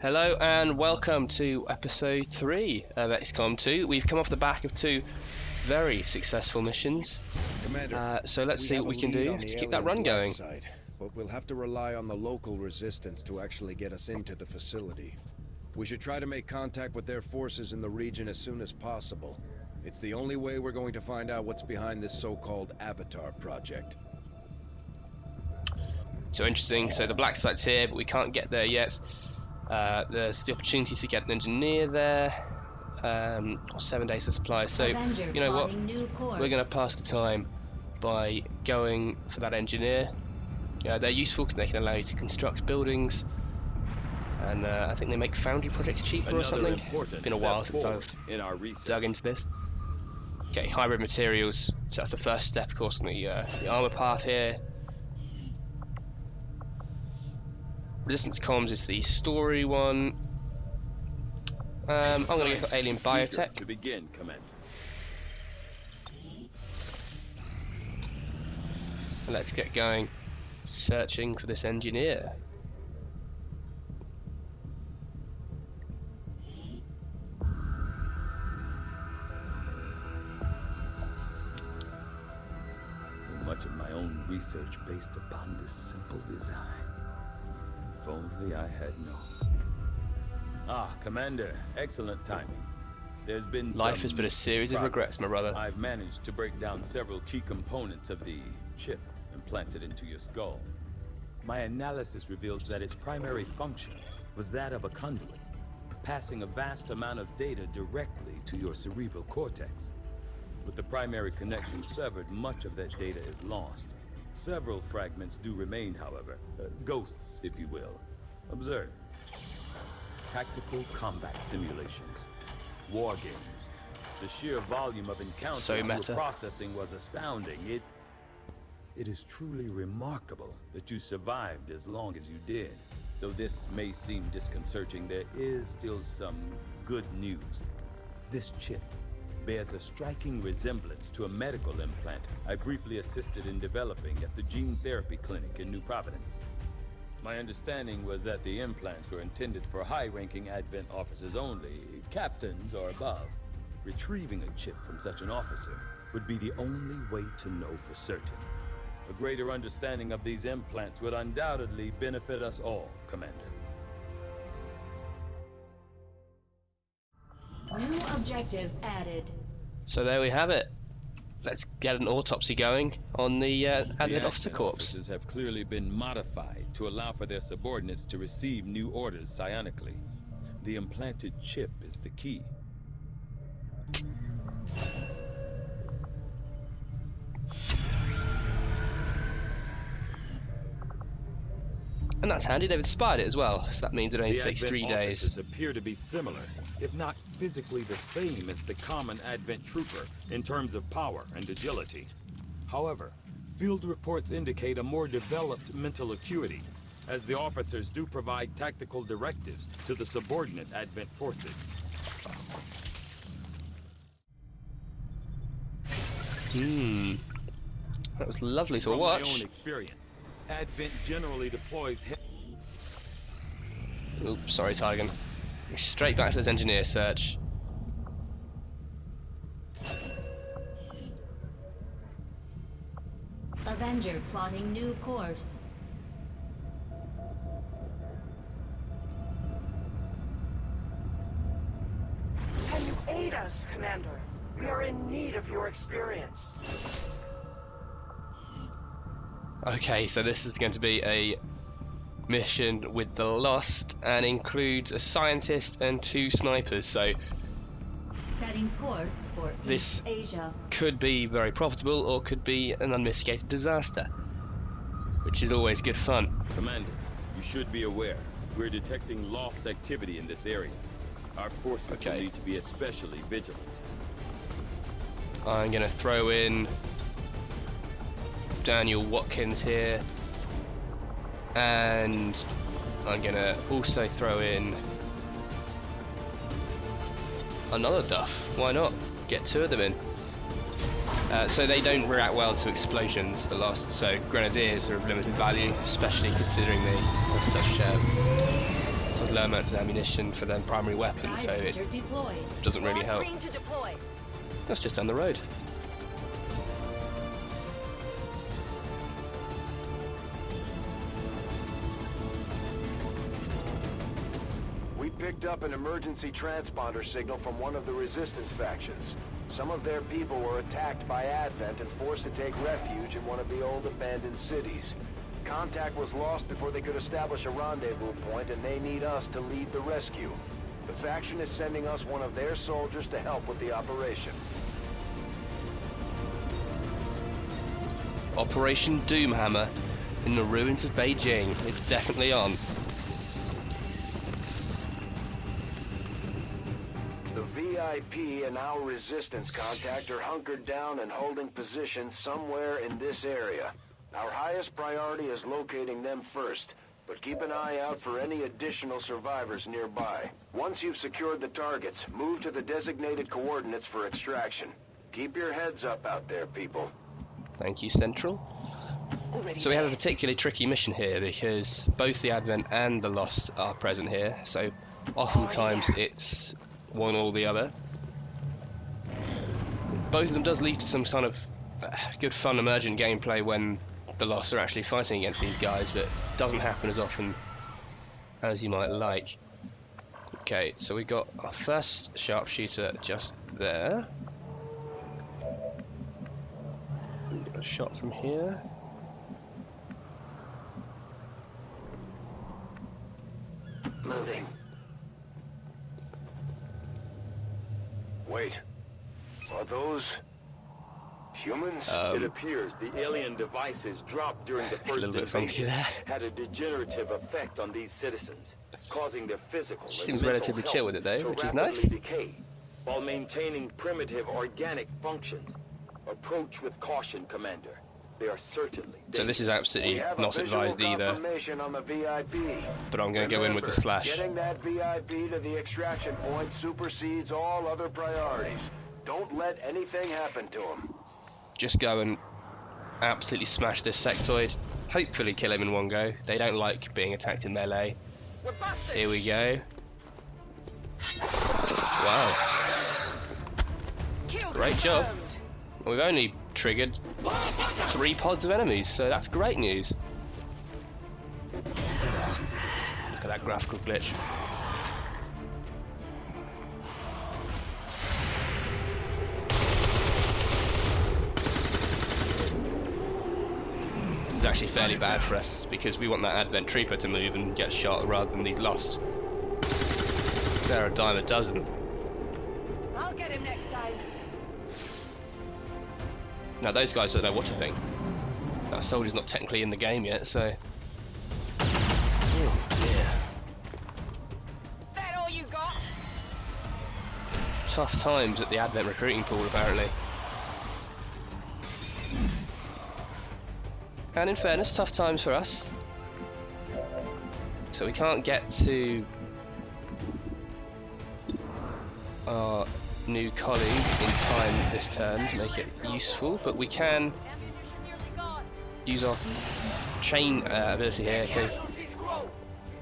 Hello and welcome to episode 3 of XCOM 2. We've come off the back of 2 very successful missions. Commander, So let's see what we can do to keep that run going. Side, but we'll have to rely on the local resistance to actually get us into the facility. We should try to make contact with their forces in the region as soon as possible. It's the only way we're going to find out what's behind this so-called Avatar project. So interesting, so the black site's here, but we can't get there yet. There's the opportunity to get an engineer there, 7 days of supplies. So, you know what, we're going to pass the time by going for that engineer. They're useful because they can allow you to construct buildings, and I think they make foundry projects cheaper or something. It's been a while since I've dug into this. Okay, hybrid materials, so that's the first step, of course, on the armor path here. Resistance comms is the story one. I'm going to go for alien biotech. To begin, Commander. And let's get going, searching for this engineer. So much of my own research based upon this simple design. If only I had known. Ah, Commander, excellent timing. There's been Life has been a series of regrets, my brother. I've managed to break down several key components of the chip implanted into your skull. My analysis reveals that its primary function was that of a conduit, passing a vast amount of data directly to your cerebral cortex. With the primary connection severed, much of that data is lost. Several fragments do remain, however. Ghosts, if you will. Observe. Tactical combat simulations. War games. The sheer volume of encounters you were processing was astounding. It is truly remarkable that you survived as long as you did. Though this may seem disconcerting, there is still some good news. This chip bears a striking resemblance to a medical implant I briefly assisted in developing at the gene therapy clinic in New Providence. My understanding was that the implants were intended for high-ranking Advent officers only, captains or above. Retrieving a chip from such an officer would be the only way to know for certain. A greater understanding of these implants would undoubtedly benefit us all, Commander. New objective added. So there we have it. Let's get an autopsy going on the Advent officer corpse. Officers have clearly been modified to allow for their subordinates to receive new orders psionically. The implanted chip is the key. And that's handy, they've inspired it as well, so that means it only takes 3 days. The Advent appear to be similar, if not physically the same as the common Advent trooper in terms of power and agility. However, field reports indicate a more developed mental acuity, as the officers do provide tactical directives to the subordinate Advent forces. That was lovely to From watch. my own experience, Advent generally deploys. Oops, sorry, Tigan. Straight back to this engineer search. Avenger plotting new course. Can you aid us, Commander? We are in need of your experience. Okay, so this is going to be a mission with the Lost and includes a scientist and 2 snipers, so Setting course for this East Asia. could be very profitable or could be an unmitigated disaster, which is always good fun. Commander, you should be aware, we're detecting lost activity in this area. Our forces will need to be especially vigilant. I'm going to throw in Daniel Watkins here, and I'm going to also throw in another Duff. Why not? Get 2 of them in. So they don't react well to explosions, the Lost, so Grenadiers are of limited value, especially considering they have such lots of low amounts of ammunition for their primary weapons, so it Avenger deployed. doesn't really help. Green to deploy. That's just down the road. We picked up an emergency transponder signal from one of the resistance factions. Some of their people were attacked by Advent and forced to take refuge in one of the old abandoned cities. Contact was lost before they could establish a rendezvous point, and they need us to lead the rescue. The faction is sending us one of their soldiers to help with the operation. Operation Doomhammer in the ruins of Beijing. It's definitely on. The VIP and our resistance contact are hunkered down and holding positions somewhere in this area. Our highest priority is locating them first, but keep an eye out for any additional survivors nearby. Once you've secured the targets, move to the designated coordinates for extraction. Keep your heads up out there, people. Thank you, Central. So we have a particularly tricky mission here because both the Advent and the Lost are present here, so oftentimes it's one or the other. Both of them does lead to some kind of good fun emergent gameplay when the Lost are actually fighting against these guys, but doesn't happen as often as you might like. Okay, so we got our first sharpshooter just there. Got a shot from here. Moving. Wait. Are those humans? It appears the alien devices dropped during the It's a first little bit funky invasion there. had a degenerative effect on these citizens, causing their physical and Seems mental relatively health chill with it though, to which is rapidly nice. decay, while maintaining primitive organic functions. Approach with caution, Commander. They are certainly So this is dangerous. absolutely We have not a visual advised either, confirmation on the VIP. but I'm going to go in with the Remember, slash. Getting that VIP to the extraction point supersedes all other priorities. Don't let anything happen to him. Just go and absolutely smash this sectoid. Hopefully kill him in one go. They don't like being attacked in melee. We're busted. Here we go. Wow, Kill great job. confirmed. We've only triggered 3 pods of enemies, so that's great news. Look at that graphical glitch. This is actually fairly bad for us because we want that Advent Trooper to move and get shot rather than these Lost. They're a dime a dozen. I'll get him next time. Now those guys don't know what to think. That soldier's not technically in the game yet, so... Oh dear. That all you got? Tough times at the Advent recruiting pool, apparently. And in fairness, tough times for us. So we can't get to our new colleague in time this turn to make it useful, but we can use our chain ability here. Okay.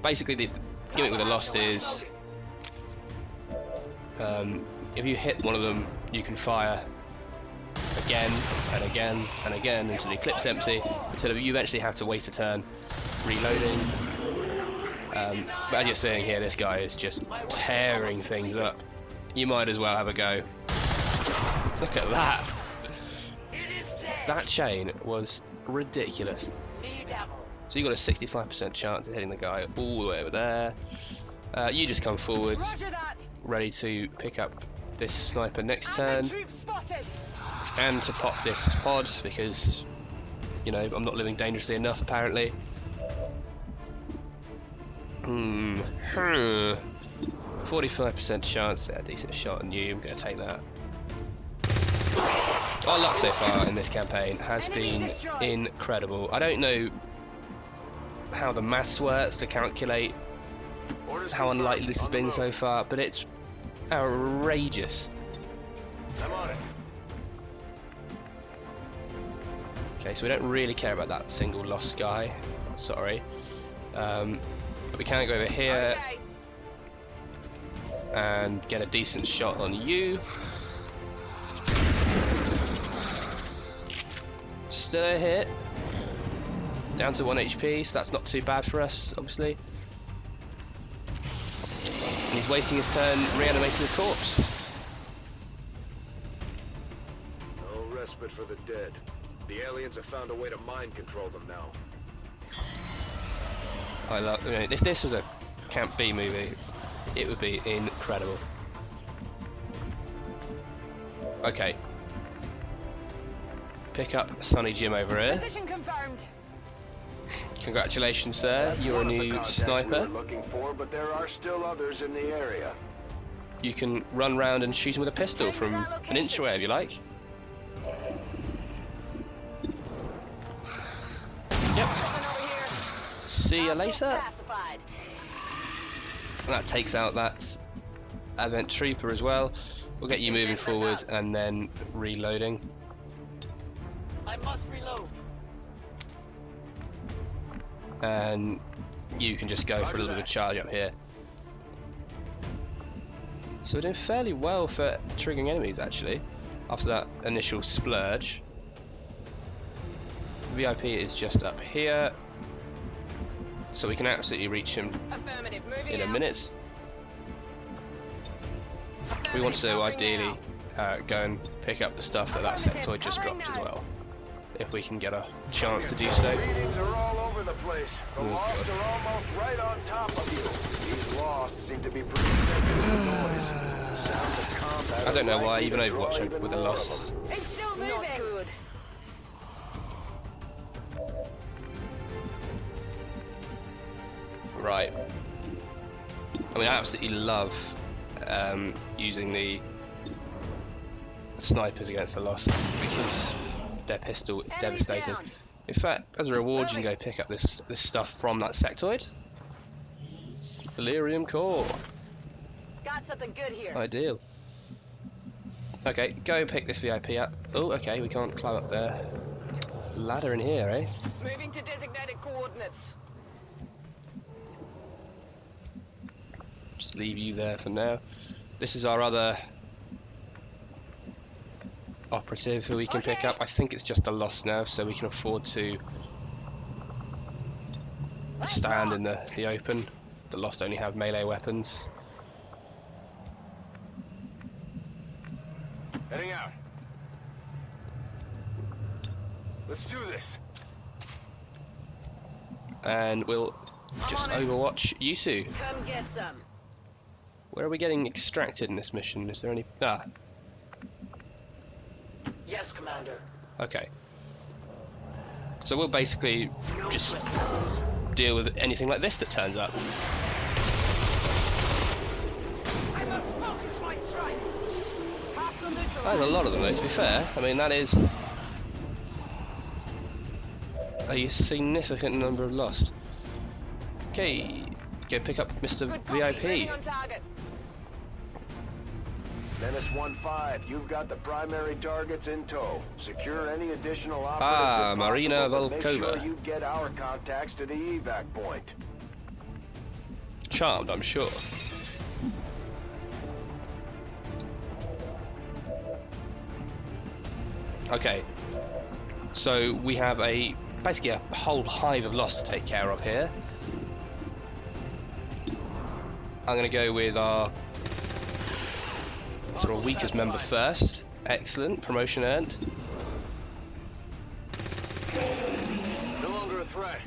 Basically, the gimmick with the Lost is if you hit one of them, you can fire again and again and again until the clip's empty, until you eventually have to waste a turn reloading. But as you're seeing here, this guy is just tearing things up. You might as well have a go. Look at that! That chain was ridiculous. So you got a 65% chance of hitting the guy all the way over there. You just come forward, Roger that. ready to pick up this sniper next turn, Troops spotted. and to pop this pod because, you know, I'm not living dangerously enough apparently. 45% chance, a decent shot on you. I'm going to take that. Our luck so far in this campaign has been incredible. I don't know how the maths works to calculate how unlikely this has been so far, but it's outrageous. I'm on it. Okay, so we don't really care about that single Lost guy. Sorry. We can't go over here and get a decent shot on you. Still a hit. Down to 1 HP, so that's not too bad for us, obviously. And he's waiting his turn, reanimating the corpse. No respite for the dead. The aliens have found a way to mind control them now. I love. You know, if this was a Camp B movie, it would be incredible. Okay. Pick up Sonny Jim over here. Position confirmed. Congratulations, sir. You're a new sniper. Looking for, but there are still others in the area. You can run round and shoot him with a pistol from an inch away if you like. Yep. See you later. And that takes out that Advent Trooper as well. We'll get you moving forward and then reloading. I must reload. And you can just go for a little bit of charge up here. So we're doing fairly well for triggering enemies actually, after that initial splurge. VIP is just up here, so we can absolutely reach him in a minute. We want to ideally go and pick up the stuff that sectoid just dropped as well, if we can get a chance to do so. Readings are all over the place. The lost are almost right on top of you. These lost seem to be pretty sensitive to noise. The sounds of combat. I don't know why, are even likely to Overwatch draw even with the more of loss. them. It's still moving. Not good. Right. I mean, I absolutely love using the snipers against the lost because their pistol is devastating. In fact, as a reward, you can go pick up this stuff from that sectoid. Delirium core. Got something good here. Ideal. Okay, go pick this VIP up. Oh, okay, we can't climb up there. Ladder in here, eh? Moving to designated coordinates. Just leave you there for now. This is our other operative who we can pick up. I think it's just a loss now, so we can afford to stand in the open. The lost only have melee weapons. Heading out. Let's do this. And we'll just overwatch you two. Come get some. Where are we getting extracted in this mission? Is there any... Ah, Yes, Commander. okay. So we'll basically just deal with anything like this that turns up. I must focus my strikes. There's a lot of them though, to be fair. I mean, that is a significant number of lost. Okay, go pick up Mr. VIP. On target. Menace 1-5, you've got the primary targets in tow. Secure any additional operatives Ah, if Marina possible, but make Volkova. sure you get our contacts to the evac point. Charmed, I'm sure. Okay, so we have basically a whole hive of lost to take care of here. I'm going to go with our sort of weakest member first. Excellent, promotion earned. No longer a threat.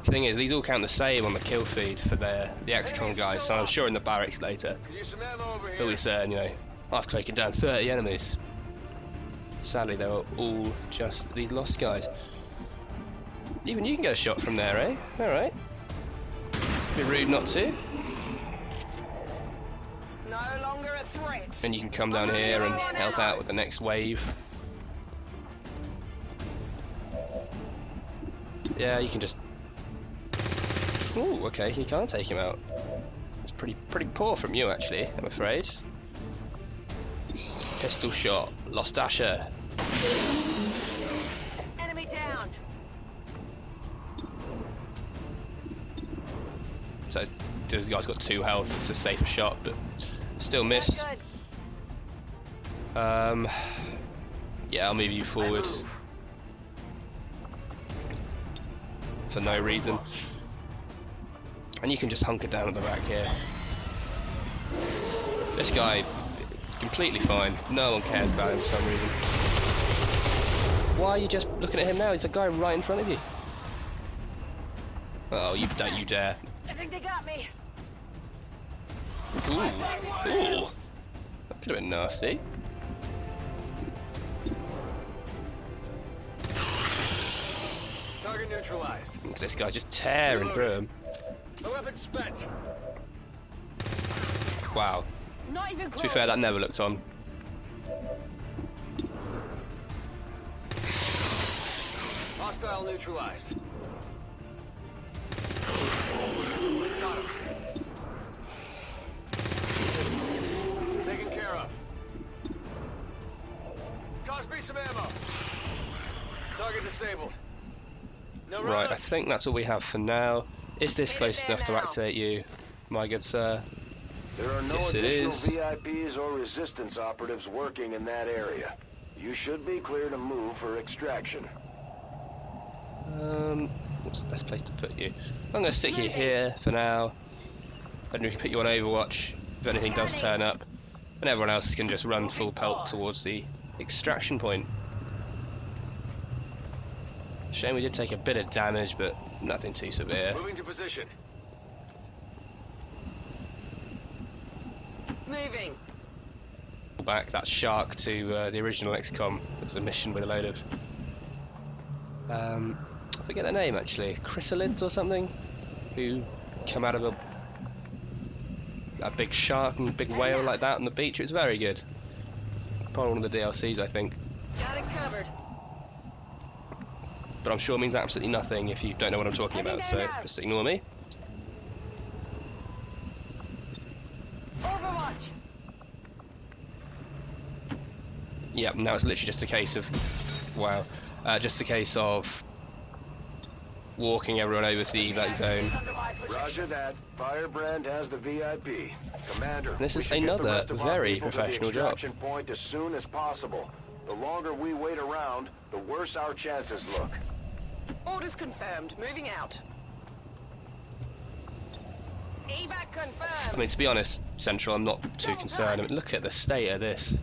Thing is, these all count the same on the kill feed for the XCOM guys, so I'm sure in the barracks later Use some ammo over they'll be saying, you know, I've taken down 30 enemies. Sadly, they were all just these lost guys. Even you can get a shot from there, eh? Alright. Be rude not to. No longer a threat. And you can come down here and help out with the next wave. Yeah, you can just... Ooh, okay, you can't take him out. It's pretty poor from you, actually, I'm afraid. Pistol shot, lost Asher. Enemy down. So this guy's got 2 health. It's a safer shot, but still missed. Yeah, I'll move you forward for no reason, and you can just hunker down at the back here. This guy is completely fine. No one cares about him for some reason. Why are you just looking at him now? He's a guy right in front of you. Oh, you don't you dare. I think they got me. Ooh. Ooh. That could have been nasty. Target neutralized. Look at this guy just tearing through him. The weapon spent. Wow. Not even To close. be fair, that never looked on. Hostile neutralized. Got him. Taken care of. Toss me some ammo. Target disabled. No Right, I runners. think that's all we have for now. Is this close enough to activate you, my good sir? There are no Yes, it additional is. VIPs or resistance operatives working in that area. You should be clear to move for extraction. What's the best place to put you? I'm going to stick you here for now. Then we can put you on Overwatch if anything does turn up. And everyone else can just run full pelt towards the extraction point. Shame we did take a bit of damage, but nothing too severe. Moving to position. Moving. Back that shark to the original XCOM, the mission with a load of I forget their name actually, chrysalids or something, who come out of a big shark and big whale like that on the beach. It was very good. Probably one of the DLCs, I think, Got it covered. but I'm sure it means absolutely nothing if you don't know what I'm talking about, so just ignore me. Overwatch. Yeah, now it's literally just a case of, wow, just a case of walking everyone over to the evac zone. Roger that. Firebrand has the VIP. Commander, This we is should get the another rest of our very people to professional the job. extraction point as soon as possible. The longer we wait around, the worse our chances look. Orders confirmed. Moving out. Evac I confirmed. mean, to be honest, Central, I'm not too concerned. I mean, look at the state of this.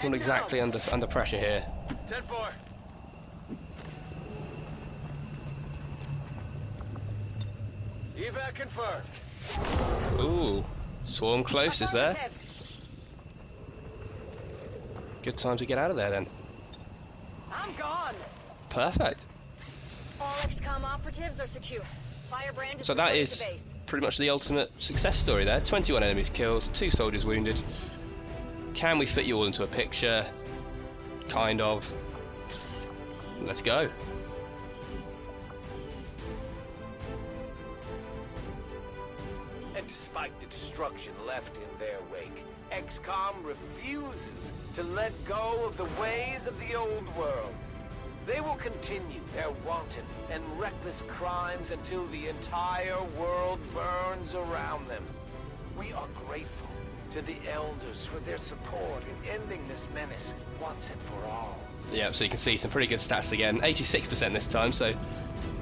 Not exactly under pressure here. 10-4. Evac confirmed. Ooh, swarm close is there. Affirmative. Good time to get out of there then. I'm gone. Perfect. All XCOM operatives are secure. Firebrand is So that reporting is to base. pretty much the ultimate success story there. 21 enemies killed, 2 soldiers wounded. Can we fit you all into a picture? Kind of. Let's go. And despite the destruction left in their wake, XCOM refuses to let go of the ways of the old world. They will continue their wanton and reckless crimes until the entire world burns around them. We are grateful to the Elders for their support in ending this menace once and for all. Yeah, so you can see some pretty good stats again. 86% this time, so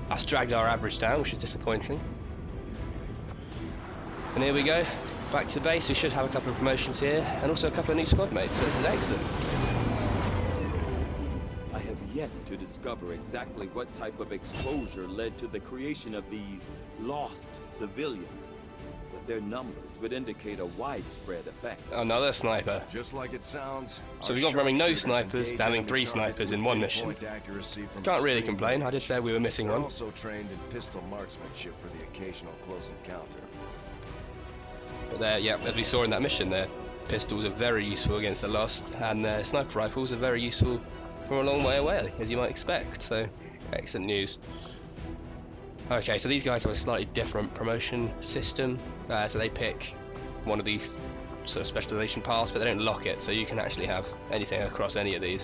that's dragged our average down, which is disappointing. And here we go, back to base. We should have a couple of promotions here, and also a couple of new squad mates, so this is excellent. I have yet to discover exactly what type of exposure led to the creation of these lost civilians, but their numbers would indicate a widespread effect. Another sniper. Just like it sounds. So we've gone from having no snipers to having 3 snipers in one mission. Can't really complain. I did say we were missing They're one. also trained in pistol marksmanship for the occasional close encounter. But there, yeah, as we saw in that mission there, pistols are very useful against the Lost, and sniper rifles are very useful from a long way away, as you might expect. So, excellent news. Okay, so these guys have a slightly different promotion system. So they pick one of these sort of specialization paths, but they don't lock it, so you can actually have anything across any of these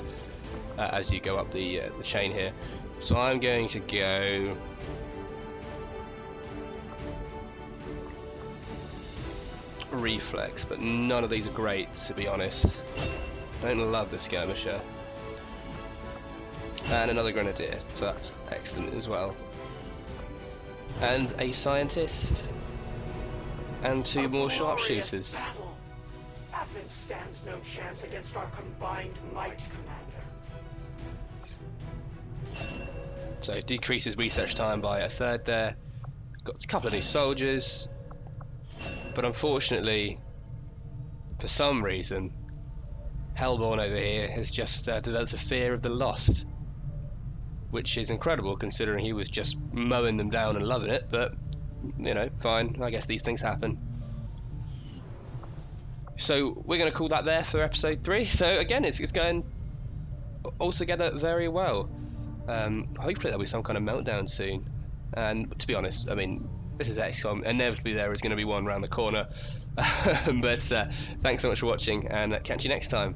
as you go up the chain here. So I'm going to go... reflex, but none of these are great, to be honest. I don't love the skirmisher. And another grenadier, so that's excellent as well. And a scientist. And 2 more sharpshooters. Battle. Advent stands no chance against our combined might, Commander. So it decreases research time by 1/3 there. Got a couple of new soldiers. But unfortunately, for some reason, Hellborn over here has just developed a fear of the lost. Which is incredible considering he was just mowing them down and loving it, but, you know, fine, I guess these things happen. So we're going to call that there for episode 3. So again, it's going altogether very well. Hopefully there'll be some kind of meltdown soon. And to be honest, I mean, this is XCOM, inevitably there is going to be one around the corner. But thanks so much for watching, and catch you next time.